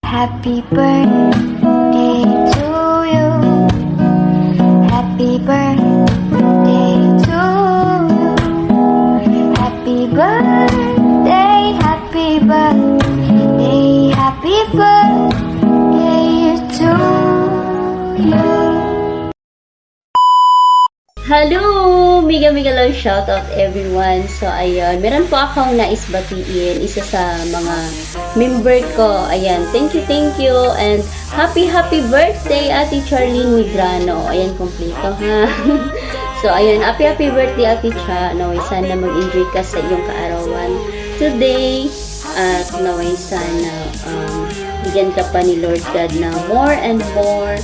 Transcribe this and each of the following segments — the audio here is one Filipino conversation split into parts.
Happy birthday to you. Happy birthday to you. Happy birthday, happy birthday, happy birthday to you. Hello! Mega love shoutout everyone. So, ayun. Meron po akong nais batiin. Isa sa mga member ko. Ayan. Thank you. And happy birthday, Ate Charlene Medrano. Ayan, kompleto ha. So, ayun. Happy birthday, Ate Cha. Naway sana mag-enjoy ka sa iyong kaarawan today. At naway sana bigyan ka pa ni Lord God na more and more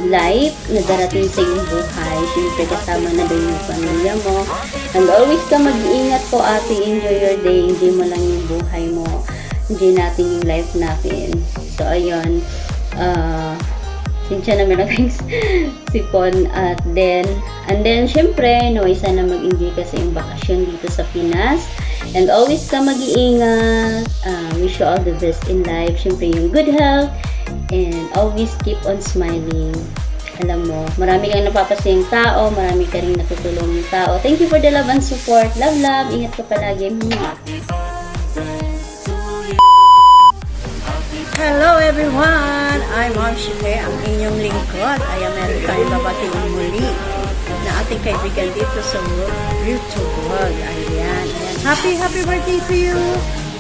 life na darating sa iyong buhay. Siyempre kasama na doon yung pamilya mo. And always ka mag-iingat po, ate. Enjoy your day. Enjoy mo lang yung buhay mo. Enjoy natin yung life natin. So, ayun. Sinsya naman ako yung sipon. And then, syempre, no, isa na mag-enjoy ka sa iyong bakasyon dito sa Pinas. And always ka mag-iingat. Wish you all the best in life. Syempre, yung good health. And always keep on smiling. Alam mo, marami kang napapasayang tao, marami ka rin natutulong tao. Thank you for the love and support. Love. Ingat ka palagi. Hello everyone! I'm Ma'am Shite, ang inyong lingkod. Meron tayong babating muli na ating kaibigan dito sa YouTube world. Ayan. Happy birthday to you,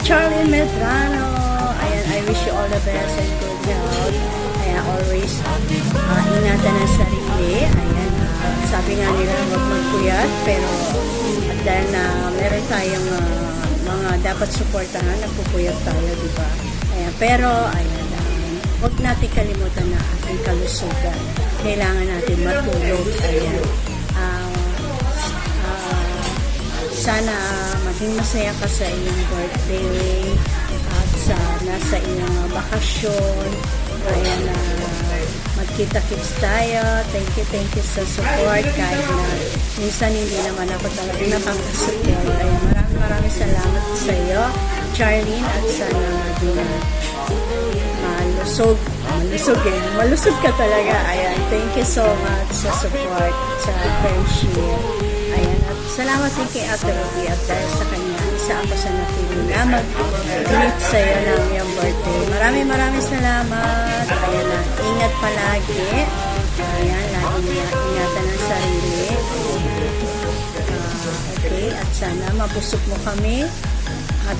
Charlene Medrano. Ayan, I wish you all the best and good health. Ayan, always ingatan ang sarili. Ayan, sabi nga nila huwag magpuyat, pero dahil na meron tayong mga dapat suportahan, nagpupuyat tayo, di ba? Ayan, pero ayan, huwag natin kalimutan na ating kalusugan. Kailangan natin matulog. Ayan. Sana maging masaya ka sa iyong birthday at nasa iyong bakasyon. Ayan, magkita-kits tayo. Thank you sa support kahit na minsan hindi naman ako talaga nakakasupport. Ayan, maraming salamat sa iyo, Charlene, at sana maging malusog ka talaga. Ayan, thank you so much sa support, sa friendship. Ayan, at salamat din kay Ate Ruby at dahil sa kanya, isa ako sa napili na mag-greet sa iyo ng iyong birthday. Maraming salamat. Ayan na, ingat palagi. Ayan, laging ingatan ang sarili. Okay, at sana mabusog mo kami at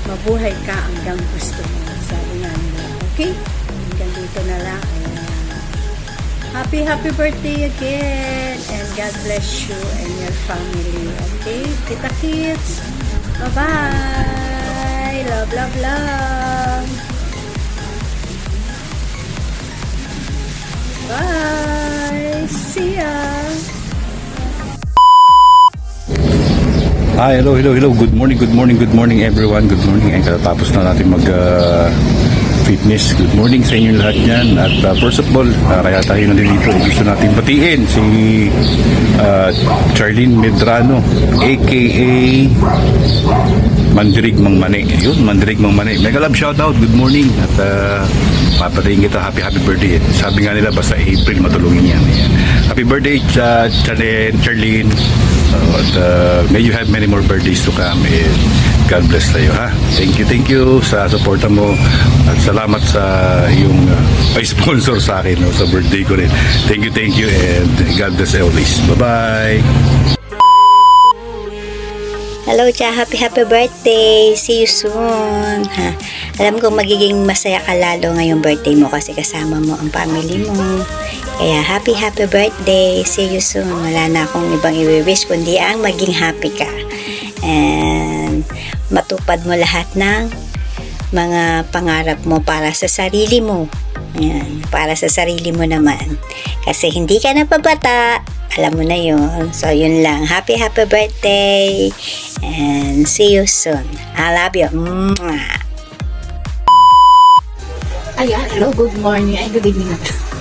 mabuhay ka hanggang gusto mo. Sabi nga nila. Okay? Hanggang dito na lang. Ayan. Happy birthday again. And God bless you and your family. Okay? Kita kids. Bye-bye. Love. Bye. See ya. Hi, hello. Good morning everyone. Good morning. Ay, katapos na natin mag-fitness. Good morning sa inyo lahat yan. At first of all, kaya tayo na dito. Gusto natin batiin si Charlene Medrano, aka Mandirig Mang Mane. Yun, Mandirig Mang Mane. Mega love shoutout. Good morning. At papatayin kita. Happy birthday. Sabi nga nila, basta April matulungin yan. Ayan. Happy birthday, Charlene. At may you have many more birthdays to come, and God bless tayo, ha. Thank you sa suporta mo at salamat sa yung sponsor sa akin, no, sa birthday ko rin. Thank you and God bless always. Bye-bye. Hello, Cha. Happy birthday. See you soon. Ha? Alam ko magiging masaya ka lalo ngayong birthday mo kasi kasama mo ang family mo. Kaya happy birthday. See you soon. Wala na akong ibang i-wish kundi ang maging happy ka. And matupad mo lahat ng mga pangarap mo para sa sarili mo. Yan, para sa sarili mo naman. Kasi hindi ka na pabata. Alam mo na yun. So, yun lang. Happy birthday. And see you soon. I love you. Mwah. Ayan, hello, good morning. Ay, good evening na.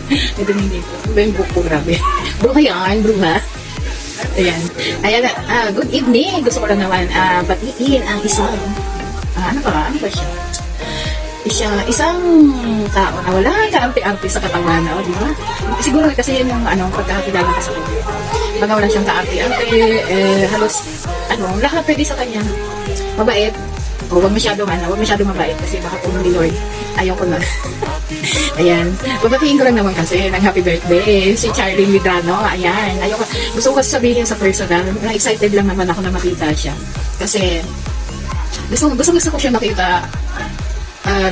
Good evening dito. Iba yung buko, grabe. Bro ka yan, bro ha? Ayan. Ayan, good evening. Gusto ko lang naman batiin ang isang, ano ba siya? siya isang tao na wala kaampi-ampi sa katawan, o, di ba? Siguro kasi yun yung pagkakakilala ka sa kanya. Baga wala siyang kaampi-ampi, halos, lahat pwede sa kanya. Mabait, o wag masyadong mabait kasi baka kung ni Lord, ayaw ko na. Ayan, babatiin ko lang naman kasi ng happy birthday, si Charlie Medrano, ayan, gusto ko kasi sabihin sa personal, na excited lang naman ako na makita siya. Kasi, gusto ko siya makita,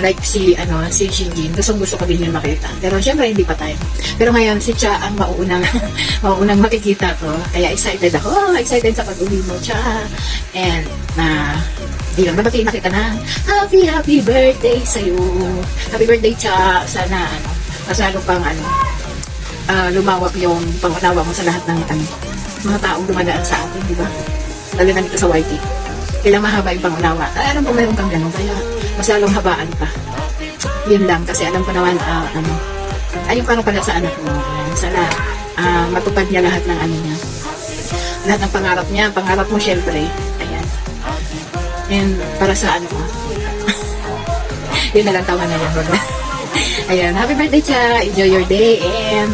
like si Shinjin, gusto ko din yun makita. Pero syempre hindi pa time. Pero ngayon si Cha ang mauunang makikita ko. Kaya excited ako. Excited sa pag-uwi mo, Cha. And yun, babatiin na kita na happy birthday sa'yo. Happy birthday, Cha. Sana masalo pang lumawak yung pangunawa mo sa lahat ng mga taong dumadaan sa atin, di ba? Lalo na dito sa YT. Kailang mahaba yung pangunawa. Alam ko mayroon kang gano'n, kaya mas lalong habaan pa. Yun lang, kasi alam ko naman, ayun para pala sa anak mo. Sana matupad niya lahat ng niya. Lahat ng pangarap niya. Pangarap mo, syempre. Ayan. And para sa anak mo. Yun na lang, tama na yan. Ayan, happy birthday, Cha. Enjoy your day. And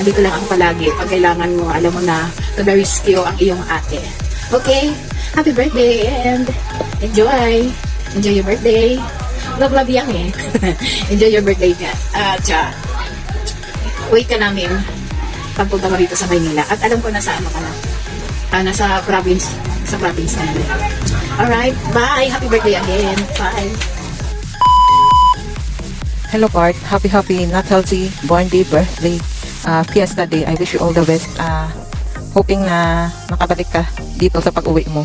andito lang ako palagi. Pag kailangan mo, alam mo na, taga-rescue ang iyong ate. Okay? Happy birthday and enjoy your birthday. Love yang eh. Enjoy your birthday niya. Cha. Wait ka namin pagpunta mo rito sa Maynila. At alam ko na sa ka na. Nasa province. Sa province na. Alright. Bye. Happy birthday again. Bye. Hello, Bart. Happy, not healthy, born day, birthday, fiesta day. I wish you all the best. Hoping na makabalik ka dito sa pag-uwi mo.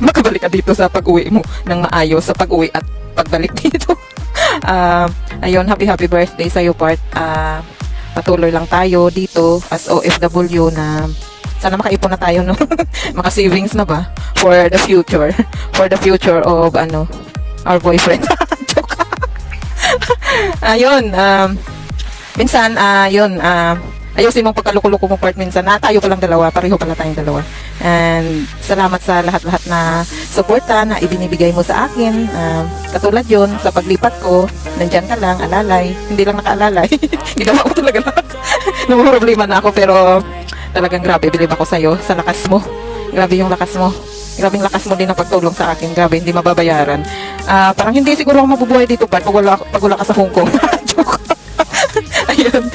Makabalik ka dito sa pag-uwi mo ng maayos sa pag-uwi at pagbalik dito. Ayun, happy birthday sa'yo, Bart. Patuloy lang tayo dito as OFW na sana makaipon na tayo, no? Maka savings na ba for the future of our boyfriend. Joke. Ayun, minsan ayusin mong pagkaluko-luko mo, Part, minsan na tayo palang dalawa, pareho pala tayong dalawa. And salamat sa lahat-lahat na suporta na ibinibigay mo sa akin. Katulad yun, sa paglipat ko, nandyan ka lang, alalay. Hindi lang nakaalalay. Ginawa ko talaga lahat. Problema na ako, pero talagang grabe, bilib ako sa'yo, sa lakas mo. Grabe yung lakas mo. Grabe yung lakas mo din na pagtulong sa akin. Grabe, hindi mababayaran. Parang hindi siguro ako mabubuhay dito, Part, pag wala ka sa Hong Kong. Joke. Ayun,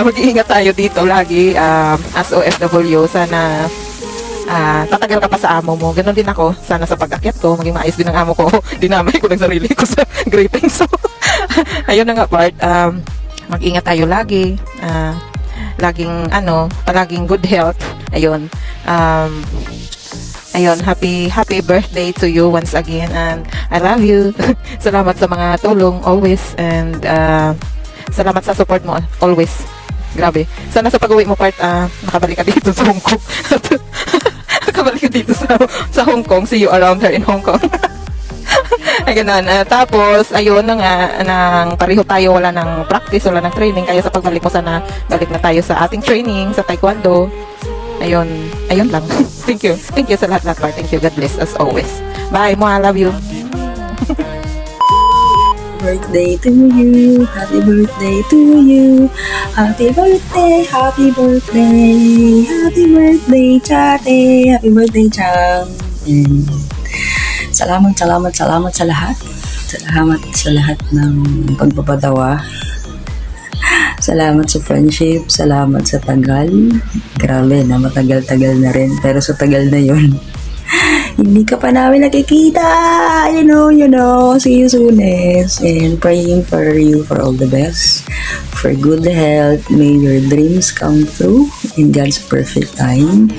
mag-iingat tayo dito lagi as OFW. Sana tatagal ka pa sa amo mo. Ganon din ako. Sana sa pag-akyat ko, maging maayos din ang amo ko. Dinamay ko ng sarili ko sa greeting. So, ayun na nga, Bart. Mag-ingat tayo lagi. Palaging good health. Ayun. Ayun, happy birthday to you once again. And I love you. Salamat sa mga tulong always. And salamat sa support mo always. Grabe. Sana sa pag-uwi mo, Part, nakabalik ka dito sa Hong Kong. Nakabalik ka dito sa Hong Kong. See you around here in Hong Kong. Ay, ganun. Tapos, ayun na nga, nang pareho tayo, wala ng practice, wala ng training. Kaya sa pagbalik mo, sana balik na tayo sa ating training, sa Taekwondo. Ayun lang. Thank you. Thank you sa lahat, Part. Thank you. God bless as always. Bye, mo. I love you. Birthday to you, happy birthday to you, happy birthday, happy birthday, happy birthday, Chate, happy birthday, Chang. Salamat sa lahat. Salamat sa lahat ng pagpapatawa. Salamat sa friendship, salamat sa tagal. Grabe na, matagal-tagal na rin, pero sa tagal na yon. Hindi ka pa namin nakikita. You know. See you soon. And praying for you for all the best. For good health. May your dreams come true in God's perfect time.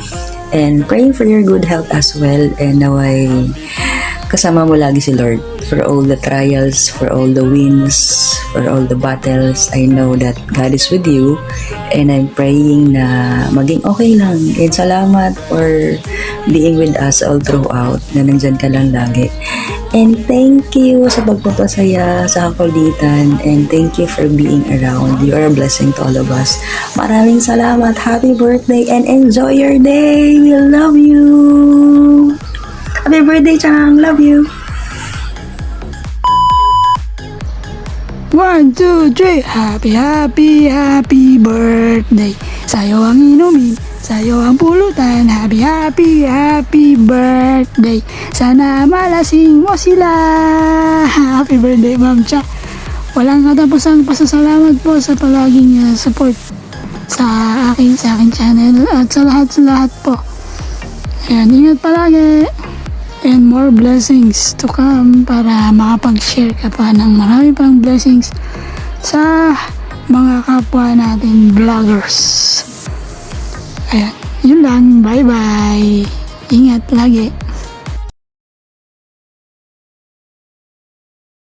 And praying for your good health as well. And naway kasama mo lagi si Lord. For all the trials, for all the wins, for all the battles. I know that God is with you. And I'm praying na maging okay lang. And salamat for being with us all throughout, na nandyan ka lang lagi. And thank you sa pagpapasaya sa Hakulitan, and thank you for being around. You are a blessing to all of us. Maraming salamat. Happy birthday and enjoy your day. We love you. Happy birthday, Chang. Love you. 1, 2, 3. Happy, happy, happy birthday. Sa'yo ang inumin, sa'yo ang pulutan. Happy, happy, happy birthday. Sana malasing mo sila. Happy birthday, Ma'am Cha. Walang katapusang pasasalamat po sa palaging support sa aking channel at sa lahat po. Ayan, ingat palagi. And more blessings to come para makapag-share ka pa ng marami pang blessings sa mga kapwa natin vloggers. Ayan, yun lang. Bye-bye. Ingat lagi.